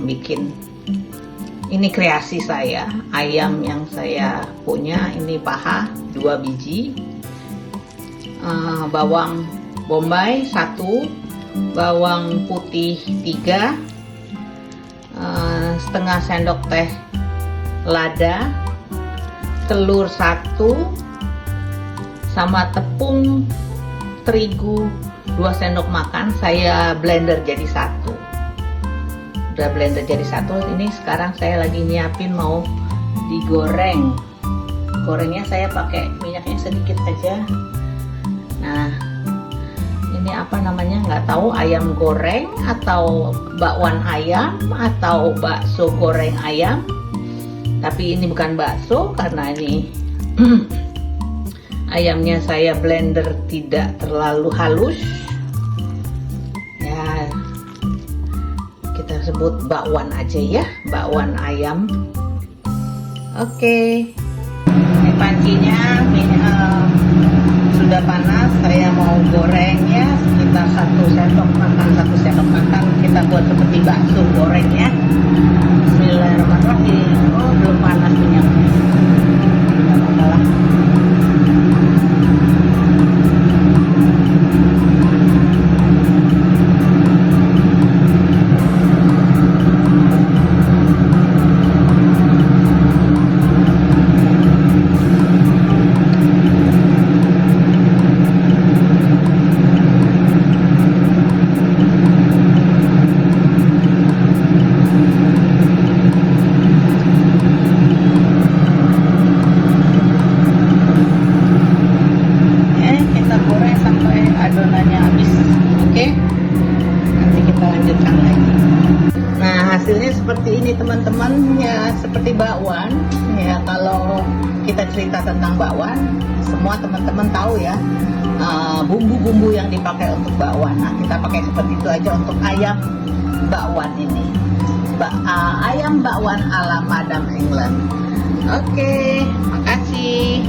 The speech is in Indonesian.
bikin. Ini kreasi saya, ayam yang saya punya. Ini paha 2 biji, bawang bombay 1, bawang putih 3, setengah sendok teh lada, telur 1, sama tepung terigu 2 sendok makan. Saya blender jadi 1. Udah blender jadi 1. Ini sekarang saya lagi nyiapin mau digoreng. Gorengnya saya pakai minyaknya sedikit aja. Nah, ini apa namanya nggak tahu, ayam goreng atau bakwan ayam atau bakso goreng ayam. Tapi ini bukan bakso karena ini ayamnya saya blender tidak terlalu halus. Ya, kita sebut bakwan aja ya, bakwan ayam. Oke, ini pancinya sudah panas. Saya mau gorengnya sekitar 1 sendok makan. Kita buat seperti bakso gorengnya. Bismillahirrahmanirrahim. Oh, belum panas minyaknya. Tidak apa-apa. Adonannya habis. Oke, nanti kita lanjutkan lagi. Nah, hasilnya seperti ini teman-teman ya, seperti bakwan ya. Kalau kita cerita tentang bakwan, semua teman-teman tahu ya bumbu-bumbu yang dipakai untuk bakwan. Nah, kita pakai seperti itu aja untuk ayam bakwan ini. Ayam bakwan ala Madam England. Oke, makasih.